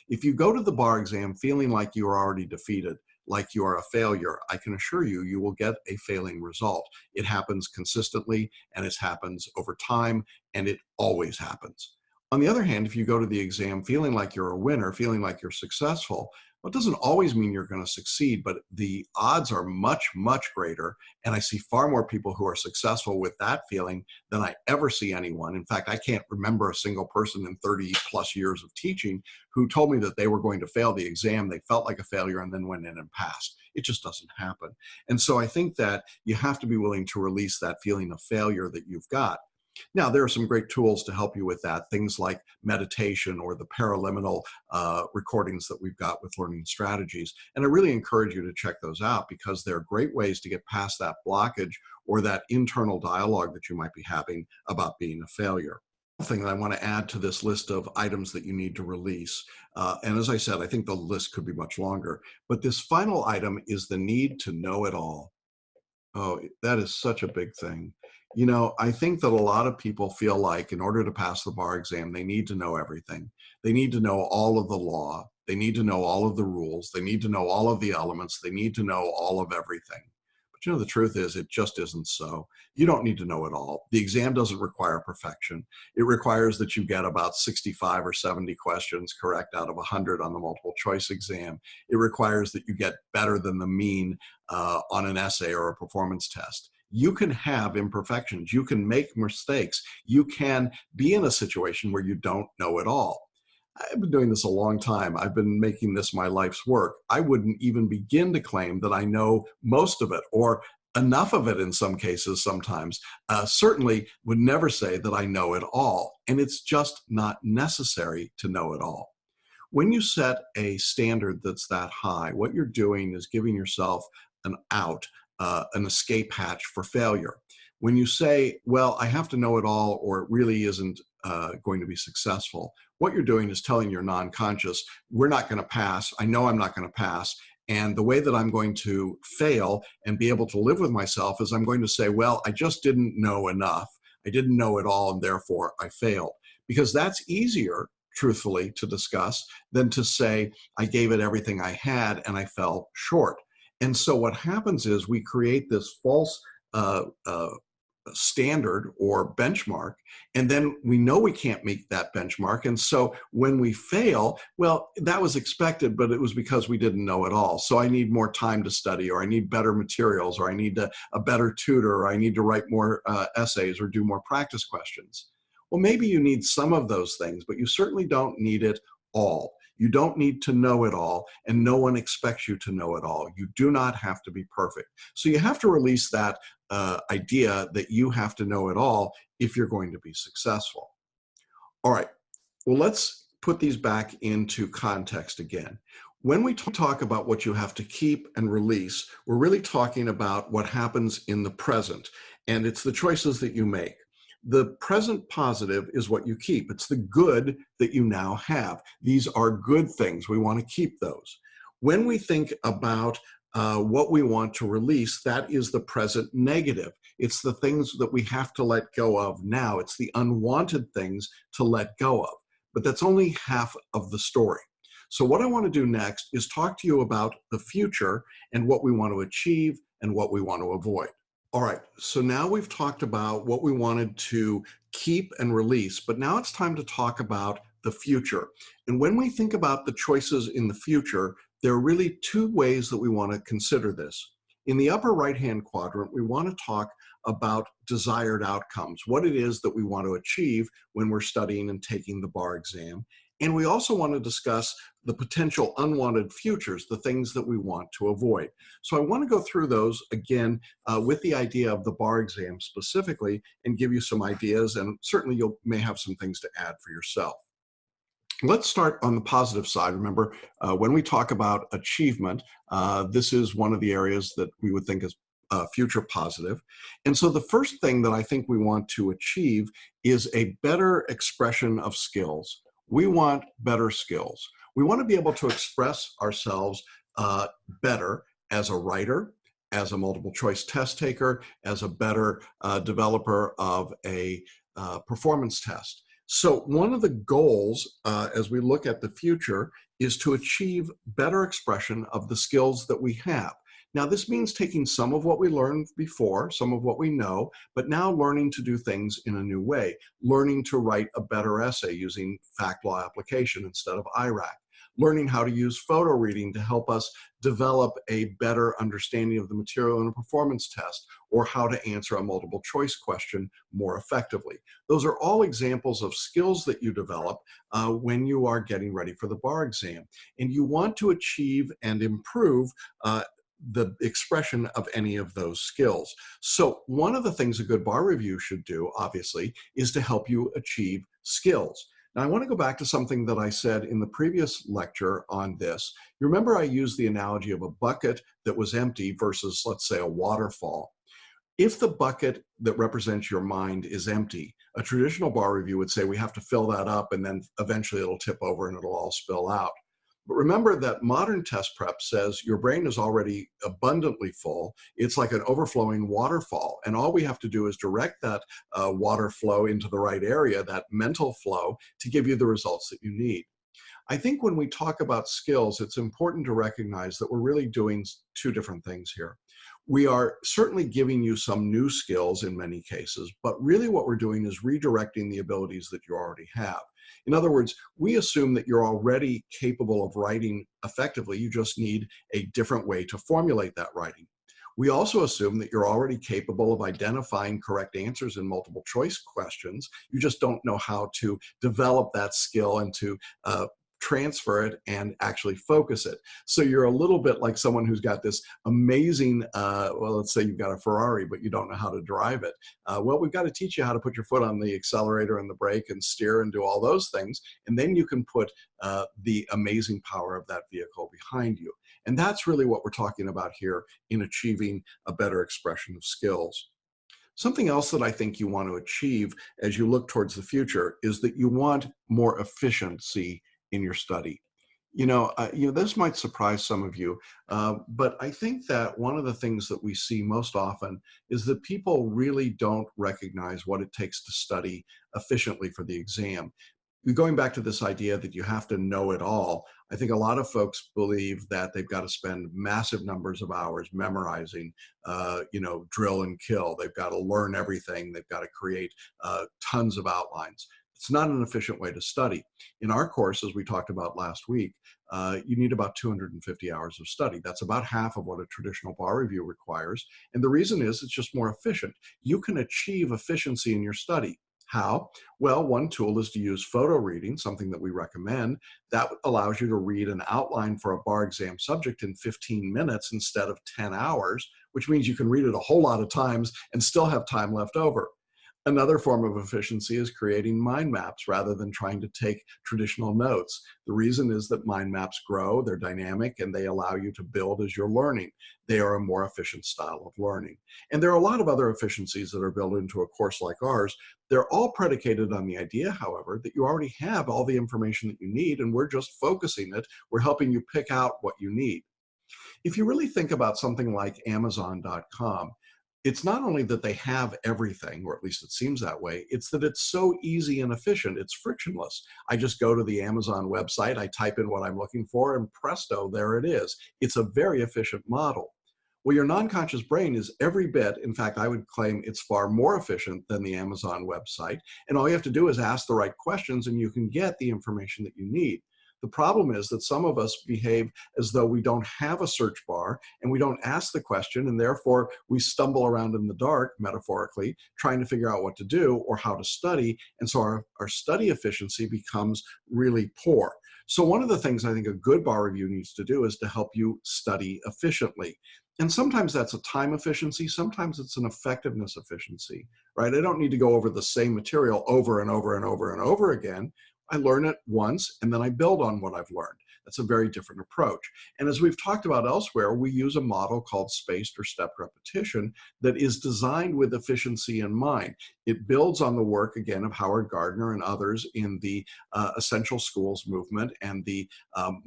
If you go to the bar exam feeling like you are already defeated, like you are a failure, I can assure you, you will get a failing result. It happens consistently, and it happens over time, and it always happens. On the other hand, if you go to the exam feeling like you're a winner, feeling like you're successful, well, it doesn't always mean you're going to succeed, but the odds are much, much greater. And I see far more people who are successful with that feeling than I ever see anyone. In fact, I can't remember a single person in 30 plus years of teaching who told me that they were going to fail the exam. They felt like a failure and then went in and passed. It just doesn't happen. And so I think that you have to be willing to release that feeling of failure that you've got. Now, there are some great tools to help you with that, things like meditation or the Paraliminal recordings that we've got with learning strategies. And I really encourage you to check those out because they're great ways to get past that blockage or that internal dialogue that you might be having about being a failure. Thing that I want to add to this list of items that you need to release. And as I said, I think the list could be much longer, but this final item is the need to know it all. Oh, that is such a big thing. I think that a lot of people feel like in order to pass the bar exam, they need to know everything. They need to know all of the law. They need to know all of the rules. They need to know all of the elements. They need to know all of everything. But the truth is, it just isn't so. You don't need to know it all. The exam doesn't require perfection. It requires that you get about 65 or 70 questions correct out of 100 on the multiple choice exam. It requires that you get better than the mean on an essay or a performance test. You can have imperfections. You can make mistakes. You can be in a situation where you don't know it all. I've been doing this a long time. I've been making this my life's work. I wouldn't even begin to claim that I know most of it or enough of it in some cases sometimes. Certainly would never say that I know it all. And it's just not necessary to know it all. When you set a standard that's that high, what you're doing is giving yourself an out, an escape hatch for failure. When you say, well, I have to know it all or it really isn't going to be successful, what you're doing is telling your non-conscious, we're not going to pass. I know I'm not going to pass. And the way that I'm going to fail and be able to live with myself is I'm going to say, well, I just didn't know enough. I didn't know it all, and therefore I failed. Because that's easier, truthfully, to discuss than to say, I gave it everything I had and I fell short. And so what happens is we create this false standard or benchmark, and then we know we can't meet that benchmark. And so when we fail, well, that was expected, but it was because we didn't know it all. So I need more time to study, or I need better materials, or I need a better tutor, or I need to write more essays or do more practice questions. Well, maybe you need some of those things, but you certainly don't need it all. You don't need to know it all, and no one expects you to know it all. You do not have to be perfect. So you have to release that idea that you have to know it all if you're going to be successful. All right, well, let's put these back into context again. When we talk about what you have to keep and release, we're really talking about what happens in the present, and it's the choices that you make. The present positive is what you keep. It's the good that you now have. These are good things. We want to keep those. When we think about what we want to release, that is the present negative. It's the things that we have to let go of now. It's the unwanted things to let go of. But that's only half of the story. So what I want to do next is talk to you about the future and what we want to achieve and what we want to avoid. All right, so now we've talked about what we wanted to keep and release, but now it's time to talk about the future. And when we think about the choices in the future, there are really two ways that we want to consider this. In the upper right-hand quadrant, we want to talk about desired outcomes, what it is that we want to achieve when we're studying and taking the bar exam. And we also want to discuss the potential unwanted futures, the things that we want to avoid. So I want to go through those again with the idea of the bar exam specifically and give you some ideas, and certainly you may have some things to add for yourself. Let's start on the positive side. Remember, when we talk about achievement, this is one of the areas that we would think is future positive. And so the first thing that I think we want to achieve is a better expression of skills. We want better skills. We want to be able to express ourselves better as a writer, as a multiple choice test taker, as a better developer of a performance test. So one of the goals as we look at the future is to achieve better expression of the skills that we have. Now, this means taking some of what we learned before, some of what we know, but now learning to do things in a new way, learning to write a better essay using fact law application instead of IRAC, learning how to use photo reading to help us develop a better understanding of the material in a performance test, or how to answer a multiple choice question more effectively. Those are all examples of skills that you develop when you are getting ready for the bar exam. And you want to achieve and improve the expression of any of those skills. So one of the things a good bar review should do, obviously, is to help you achieve skills. Now, I want to go back to something that I said in the previous lecture on this. You remember I used the analogy of a bucket that was empty versus, let's say, a waterfall. If the bucket that represents your mind is empty, a traditional bar review would say we have to fill that up and then eventually it'll tip over and it'll all spill out. But remember that modern test prep says your brain is already abundantly full. It's like an overflowing waterfall. And all we have to do is direct that water flow into the right area, that mental flow, to give you the results that you need. I think when we talk about skills, it's important to recognize that we're really doing two different things here. We are certainly giving you some new skills in many cases, but really what we're doing is redirecting the abilities that you already have. In other words, we assume that you're already capable of writing effectively. You just need a different way to formulate that writing. We also assume that you're already capable of identifying correct answers in multiple choice questions. You just don't know how to develop that skill and to transfer it and actually focus it. So you're a little bit like someone who's got this amazing, well, let's say you've got a Ferrari, but you don't know how to drive it. Well, we've got to teach you how to put your foot on the accelerator and the brake and steer and do all those things. And then you can put the amazing power of that vehicle behind you. And that's really what we're talking about here in achieving a better expression of skills. Something else that I think you want to achieve as you look towards the future is that you want more efficiency in your study. This might surprise some of you, but I think that one of the things that we see most often is that people really don't recognize what it takes to study efficiently for the exam. Going back to this idea that you have to know it all, I think a lot of folks believe that they've got to spend massive numbers of hours memorizing, drill and kill. They've got to learn everything. They've got to create tons of outlines. It's not an efficient way to study. In our course, as we talked about last week, you need about 250 hours of study. That's about half of what a traditional bar review requires. And the reason is it's just more efficient. You can achieve efficiency in your study. How? Well, one tool is to use photo reading, something that we recommend. That allows you to read an outline for a bar exam subject in 15 minutes instead of 10 hours, which means you can read it a whole lot of times and still have time left over. Another form of efficiency is creating mind maps rather than trying to take traditional notes. The reason is that mind maps grow, they're dynamic, and they allow you to build as you're learning. They are a more efficient style of learning. And there are a lot of other efficiencies that are built into a course like ours. They're all predicated on the idea, however, that you already have all the information that you need, and we're just focusing it. We're helping you pick out what you need. If you really think about something like Amazon.com, it's not only that they have everything, or at least it seems that way, it's that it's so easy and efficient. It's frictionless. I just go to the Amazon website, I type in what I'm looking for, and presto, there it is. It's a very efficient model. Well, your non-conscious brain is every bit, in fact, I would claim it's far more efficient than the Amazon website. And all you have to do is ask the right questions and you can get the information that you need. The problem is that some of us behave as though we don't have a search bar and we don't ask the question, and therefore we stumble around in the dark, metaphorically, trying to figure out what to do or how to study. And so our study efficiency becomes really poor. So one of the things I think a good bar review needs to do is to help you study efficiently. And sometimes that's a time efficiency, sometimes it's an effectiveness efficiency, right? I don't need to go over the same material over and over and over and over again. I learn it once and then I build on what I've learned. That's a very different approach. And as we've talked about elsewhere, we use a model called spaced or stepped repetition that is designed with efficiency in mind. It builds on the work, again, of Howard Gardner and others in the essential schools movement and the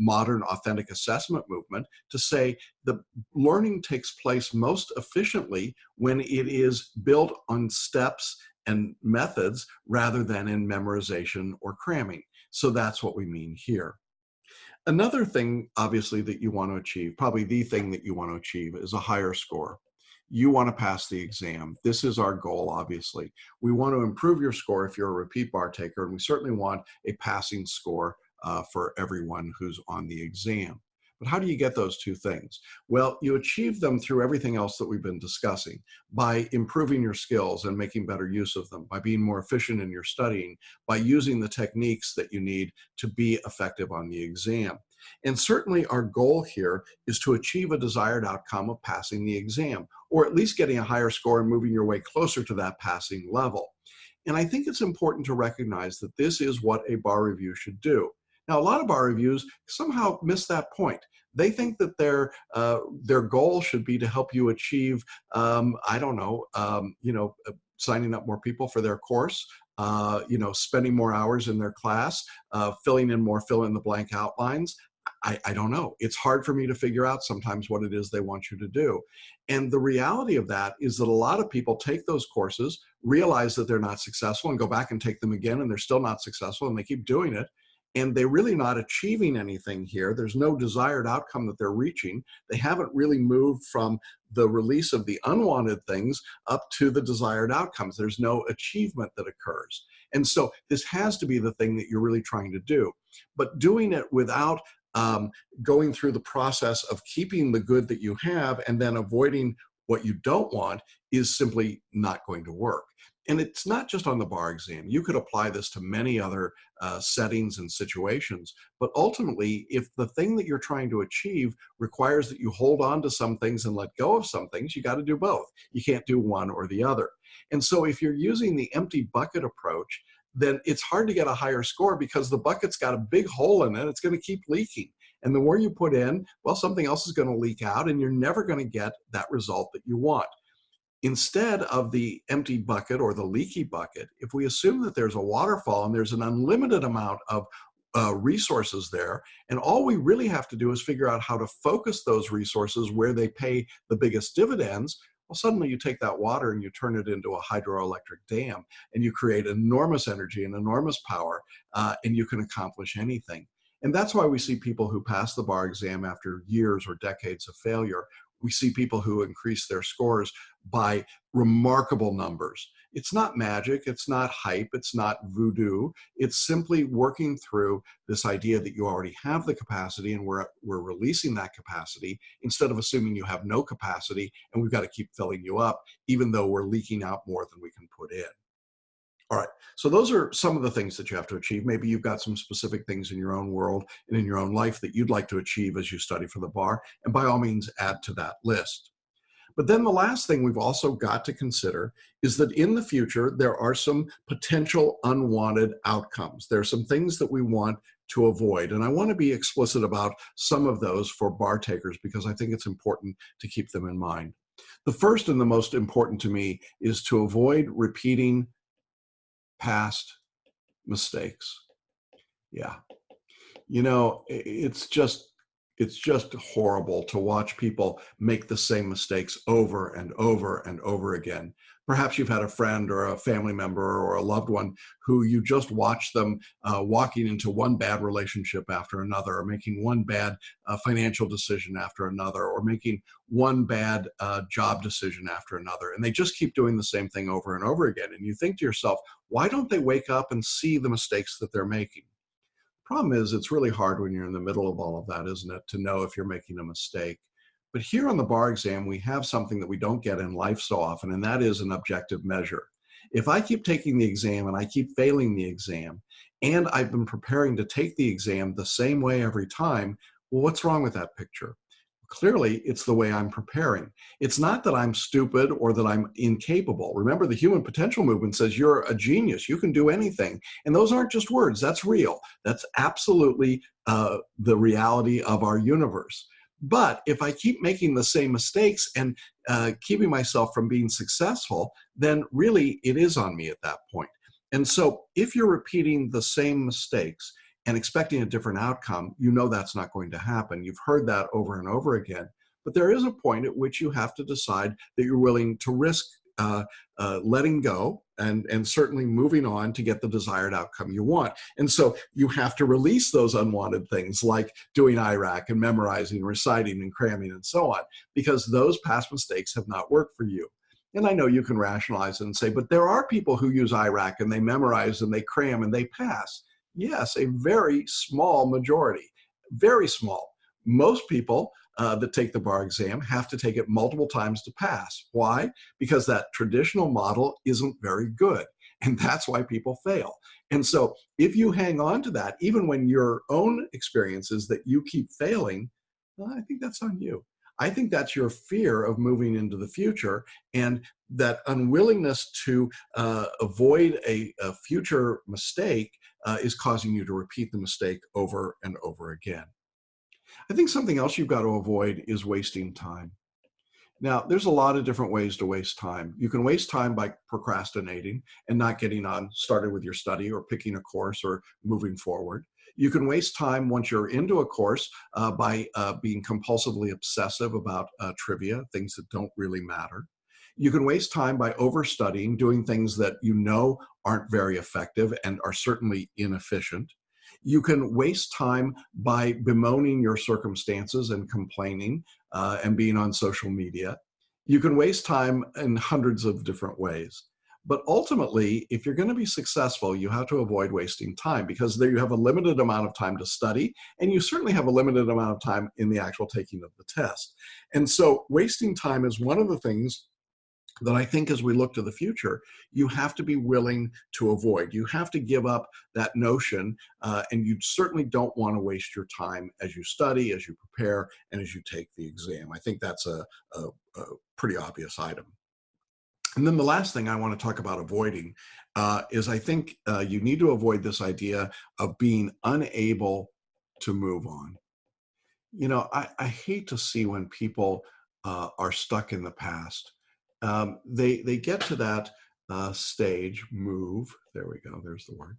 modern authentic assessment movement to say the learning takes place most efficiently when it is built on steps and methods rather than in memorization or cramming. So that's what we mean here. Another thing, obviously, that you want to achieve, probably the thing that you want to achieve, is a higher score. You want to pass the exam. This is our goal, obviously. We want to improve your score if you're a repeat bar taker, and we certainly want a passing score for everyone who's on the exam. But how do you get those two things? Well, you achieve them through everything else that we've been discussing, by improving your skills and making better use of them, by being more efficient in your studying, by using the techniques that you need to be effective on the exam. And certainly our goal here is to achieve a desired outcome of passing the exam, or at least getting a higher score and moving your way closer to that passing level. And I think it's important to recognize that this is what a bar review should do. Now, a lot of bar reviews somehow miss that point. They think that their goal should be to help you achieve, signing up more people for their course, spending more hours in their class, filling in more fill-in-the-blank outlines. I don't know. It's hard for me to figure out sometimes what it is they want you to do. And the reality of that is that a lot of people take those courses, realize that they're not successful, and go back and take them again, and they're still not successful, and they keep doing it. And they're really not achieving anything here. There's no desired outcome that they're reaching. They haven't really moved from the release of the unwanted things up to the desired outcomes. There's no achievement that occurs. And so this has to be the thing that you're really trying to do. But doing it without going through the process of keeping the good that you have and then avoiding what you don't want is simply not going to work. And it's not just on the bar exam. You could apply this to many other settings and situations. But ultimately, if the thing that you're trying to achieve requires that you hold on to some things and let go of some things, you got to do both. You can't do one or the other. And so if you're using the empty bucket approach, then it's hard to get a higher score because the bucket's got a big hole in it. It's going to keep leaking. And the more you put in, well, something else is going to leak out, and you're never going to get that result that you want. Instead of the empty bucket or the leaky bucket, if we assume that there's a waterfall and there's an unlimited amount of resources there, and all we really have to do is figure out how to focus those resources where they pay the biggest dividends, well, suddenly you take that water and you turn it into a hydroelectric dam, and you create enormous energy and enormous power, and you can accomplish anything. And that's why we see people who pass the bar exam after years or decades of failure. We see people who increase their scores by remarkable numbers. It's not magic, it's not hype, it's not voodoo. It's simply working through this idea that you already have the capacity and we're releasing that capacity instead of assuming you have no capacity and we've got to keep filling you up, even though we're leaking out more than we can put in. All right, so those are some of the things that you have to achieve. Maybe you've got some specific things in your own world and in your own life that you'd like to achieve as you study for the bar, and by all means, add to that list. But then the last thing we've also got to consider is that in the future, there are some potential unwanted outcomes. There are some things that we want to avoid, and I want to be explicit about some of those for bar takers because I think it's important to keep them in mind. The first and the most important to me is to avoid repeating past mistakes. Yeah. You know, it's just horrible to watch people make the same mistakes over and over and over again. Perhaps you've had a friend or a family member or a loved one who you just watch them walking into one bad relationship after another, or making one bad financial decision after another, or making one bad job decision after another. And they just keep doing the same thing over and over again. And you think to yourself, why don't they wake up and see the mistakes that they're making? Problem is, it's really hard when you're in the middle of all of that, isn't it, to know if you're making a mistake. But here on the bar exam, we have something that we don't get in life so often, and that is an objective measure. If I keep taking the exam and I keep failing the exam, and I've been preparing to take the exam the same way every time, well, what's wrong with that picture? Clearly, it's the way I'm preparing. It's not that I'm stupid or that I'm incapable. Remember, the human potential movement says you're a genius. You can do anything. And those aren't just words. That's real. That's absolutely the reality of our universe. But if I keep making the same mistakes and keeping myself from being successful, then really it is on me at that point. And so if you're repeating the same mistakes and expecting a different outcome, you know that's not going to happen. You've heard that over and over again. But there is a point at which you have to decide that you're willing to risk letting go and certainly moving on to get the desired outcome you want. And so you have to release those unwanted things like doing IRAC and memorizing, reciting and cramming and so on, because those past mistakes have not worked for you. And I know you can rationalize it and say, but there are people who use IRAC and they memorize and they cram and they pass. Yes, a very small majority, very small. Most people that take the bar exam have to take it multiple times to pass. Why? Because that traditional model isn't very good. And that's why people fail. And so if you hang on to that, even when your own experience is that you keep failing, well, I think that's on you. I think that's your fear of moving into the future, and that unwillingness to avoid a future mistake is causing you to repeat the mistake over and over again. I think something else you've got to avoid is wasting time. Now, there's a lot of different ways to waste time. You can waste time by procrastinating and not getting on started with your study or picking a course or moving forward. You can waste time once you're into a course by being compulsively obsessive about trivia, things that don't really matter. You can waste time by overstudying, doing things that you know aren't very effective and are certainly inefficient. You can waste time by bemoaning your circumstances and complaining and being on social media. You can waste time in hundreds of different ways. But ultimately, if you're going to be successful, you have to avoid wasting time, because there you have a limited amount of time to study, and you certainly have a limited amount of time in the actual taking of the test. And so wasting time is one of the things that I think as we look to the future, you have to be willing to avoid. You have to give up that notion, and you certainly don't want to waste your time as you study, as you prepare, and as you take the exam. I think that's a pretty obvious item. And then the last thing I want to talk about avoiding is I think you need to avoid this idea of being unable to move on. You know, I hate to see when people are stuck in the past. They get to that stage, move, there we go, there's the word.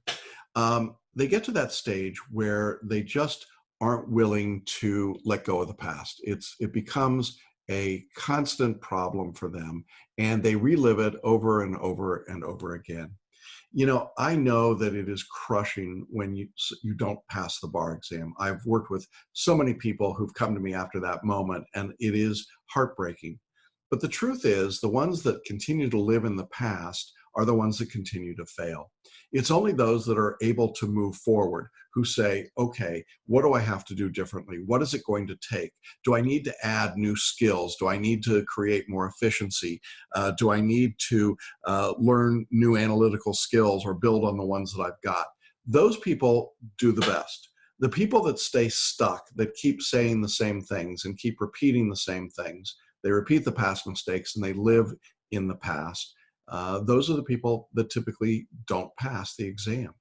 They get to that stage where they just aren't willing to let go of the past. It becomes a constant problem for them, and they relive it over and over and over again. You know, I know that it is crushing when you don't pass the bar exam. I've worked with so many people who've come to me after that moment, and it is heartbreaking. But the truth is, the ones that continue to live in the past are the ones that continue to fail. It's only those that are able to move forward who say, okay, what do I have to do differently? What is it going to take? Do I need to add new skills? Do I need to create more efficiency? Do I need to learn new analytical skills or build on the ones that I've got? Those people do the best. The people that stay stuck, that keep saying the same things and keep repeating the same things, they repeat the past mistakes and they live in the past. Those are the people that typically don't pass the exam.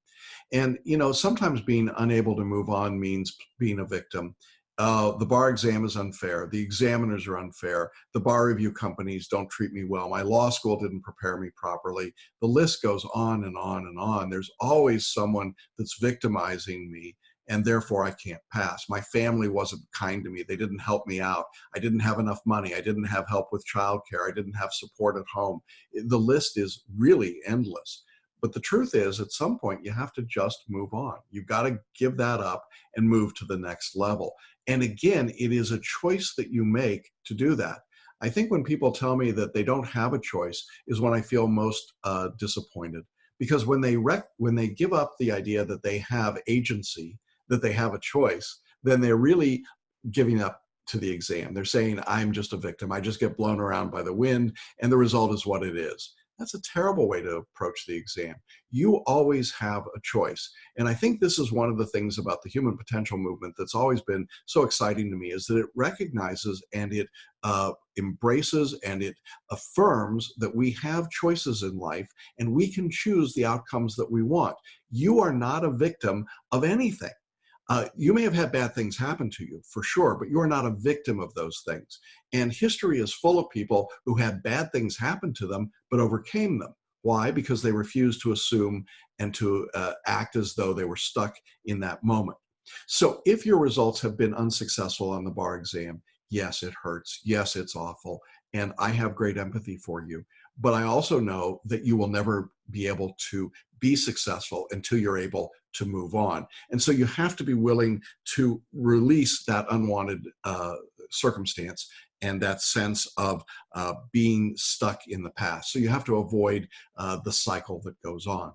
And, you know, sometimes being unable to move on means being a victim. The bar exam is unfair. The examiners are unfair. The bar review companies don't treat me well. My law school didn't prepare me properly. The list goes on and on and on. There's always someone that's victimizing me. and therefore I can't pass. My family wasn't kind to me. They didn't help me out. I didn't have enough money. I didn't have help with childcare. I didn't have support at home. The list is really endless. But the truth is, at some point, you have to just move on. You've got to give that up and move to the next level. And again, it is a choice that you make to do that. I think when people tell me that they don't have a choice is when I feel most disappointed. Because when they give up the idea that they have agency, that they have a choice, then they're really giving up to the exam. They're saying, I'm just a victim. I just get blown around by the wind, and the result is what it is. That's a terrible way to approach the exam. You always have a choice. And I think this is one of the things about the human potential movement that's always been so exciting to me, is that it recognizes and it embraces and it affirms that we have choices in life and we can choose the outcomes that we want. You are not a victim of anything. You may have had bad things happen to you, for sure, but you are not a victim of those things. And history is full of people who had bad things happen to them, but overcame them. Why? Because they refused to assume and to act as though they were stuck in that moment. So if your results have been unsuccessful on the bar exam, yes, it hurts. Yes, it's awful. And I have great empathy for you. But I also know that you will never be able to be successful until you're able to move on. And so you have to be willing to release that unwanted circumstance and that sense of being stuck in the past. So you have to avoid the cycle that goes on.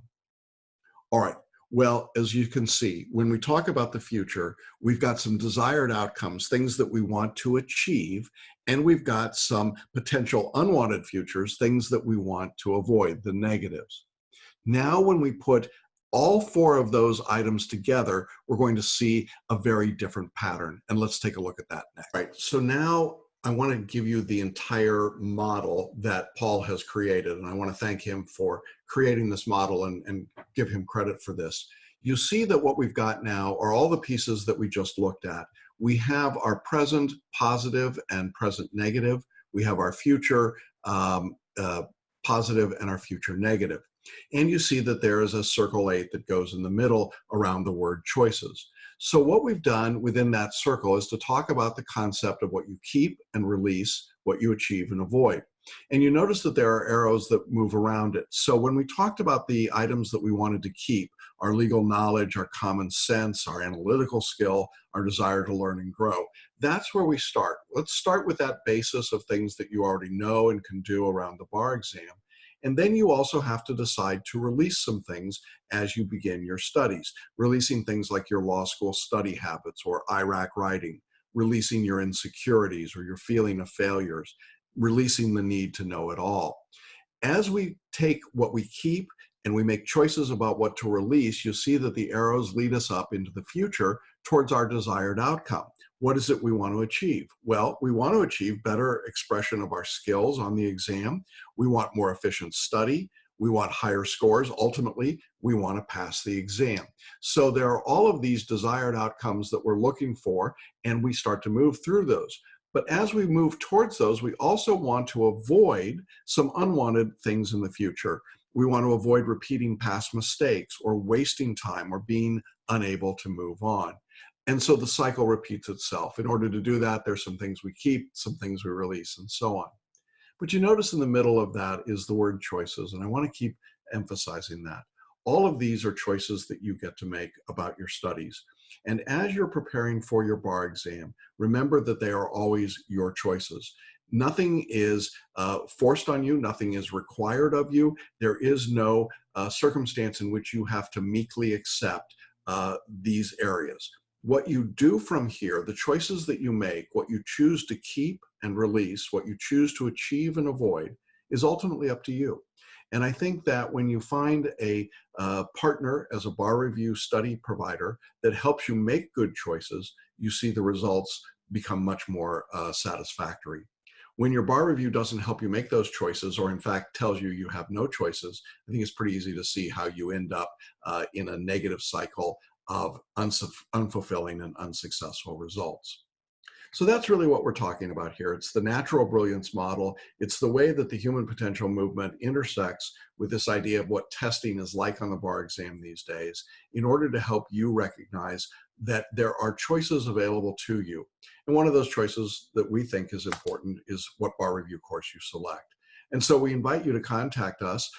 All right. Well, as you can see, when we talk about the future, we've got some desired outcomes, things that we want to achieve, and we've got some potential unwanted futures, things that we want to avoid, the negatives. Now, when we put all four of those items together, we're going to see a very different pattern. And let's take a look at that next. Right. So now I want to give you the entire model that Paul has created. And I want to thank him for creating this model and give him credit for this. You see that what we've got now are all the pieces that we just looked at. We have our present positive and present negative. We have our future positive and our future negative. And you see that there is a circle 8 that goes in the middle around the word choices. So what we've done within that circle is to talk about the concept of what you keep and release, what you achieve and avoid. And you notice that there are arrows that move around it. So when we talked about the items that we wanted to keep, our legal knowledge, our common sense, our analytical skill, our desire to learn and grow, that's where we start. Let's start with that basis of things that you already know and can do around the bar exam. And then you also have to decide to release some things as you begin your studies, releasing things like your law school study habits or IRAC writing, releasing your insecurities or your feeling of failures, releasing the need to know it all. As we take what we keep and we make choices about what to release, you see that the arrows lead us up into the future towards our desired outcome. What is it we want to achieve? Well, we want to achieve better expression of our skills on the exam. We want more efficient study. We want higher scores. Ultimately, we want to pass the exam. So there are all of these desired outcomes that we're looking for, and we start to move through those. But as we move towards those, we also want to avoid some unwanted things in the future. We want to avoid repeating past mistakes or wasting time or being unable to move on. And so the cycle repeats itself. In order to do that, there's some things we keep, some things we release, and so on. But you notice in the middle of that is the word choices, and I want to keep emphasizing that. All of these are choices that you get to make about your studies. And as you're preparing for your bar exam, remember that they are always your choices. Nothing is forced on you. Nothing is required of you. There is no circumstance in which you have to meekly accept these areas. What you do from here, the choices that you make, what you choose to keep and release, what you choose to achieve and avoid, is ultimately up to you. And I think that when you find a partner as a bar review study provider that helps you make good choices, you see the results become much more satisfactory. When your bar review doesn't help you make those choices, or in fact tells you you have no choices, I think it's pretty easy to see how you end up in a negative cycle of unfulfilling and unsuccessful results. So that's really what we're talking about here. It's the natural brilliance model. It's the way that the human potential movement intersects with this idea of what testing is like on the bar exam these days, in order to help you recognize that there are choices available to you. And one of those choices that we think is important is what bar review course you select. And so we invite you to contact us.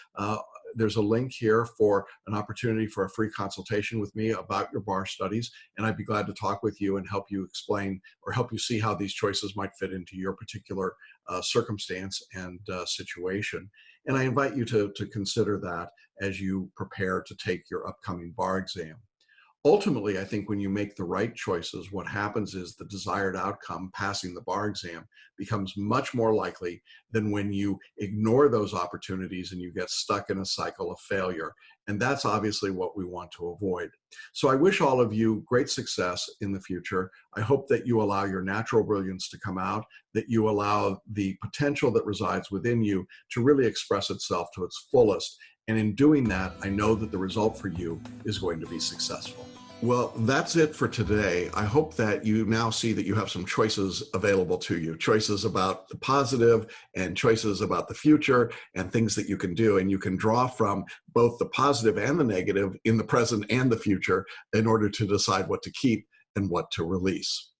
There's a link here for an opportunity for a free consultation with me about your bar studies, and I'd be glad to talk with you and help you explain or help you see how these choices might fit into your particular circumstance and situation. And I invite you to consider that as you prepare to take your upcoming bar exam. Ultimately, I think when you make the right choices, what happens is the desired outcome, passing the bar exam, becomes much more likely than when you ignore those opportunities and you get stuck in a cycle of failure. And that's obviously what we want to avoid. So I wish all of you great success in the future. I hope that you allow your natural brilliance to come out, that you allow the potential that resides within you to really express itself to its fullest. And in doing that, I know that the result for you is going to be successful. Well, that's it for today. I hope that you now see that you have some choices available to you, choices about the positive and choices about the future and things that you can do. And you can draw from both the positive and the negative in the present and the future in order to decide what to keep and what to release.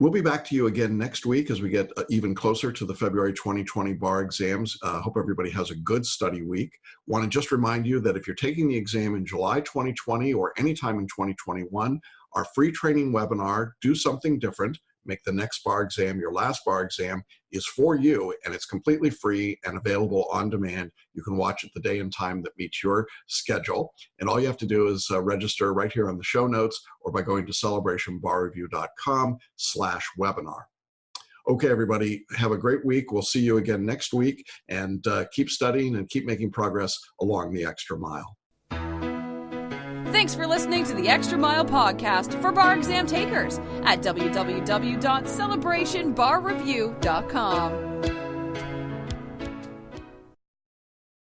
We'll be back to you again next week as we get even closer to the February 2020 bar exams. Hope everybody has a good study week. Want to just remind you that if you're taking the exam in July 2020 or anytime in 2021, our free training webinar, Do Something Different, Make the Next Bar Exam Your Last Bar Exam, is for you, and it's completely free and available on demand. You can watch it the day and time that meets your schedule. And all you have to do is register right here on the show notes or by going to celebrationbarreview.com/webinar. Okay, everybody, have a great week. We'll see you again next week, and keep studying and keep making progress along the extra mile. Thanks for listening to the Extra Mile podcast for bar exam takers at www.celebrationbarreview.com.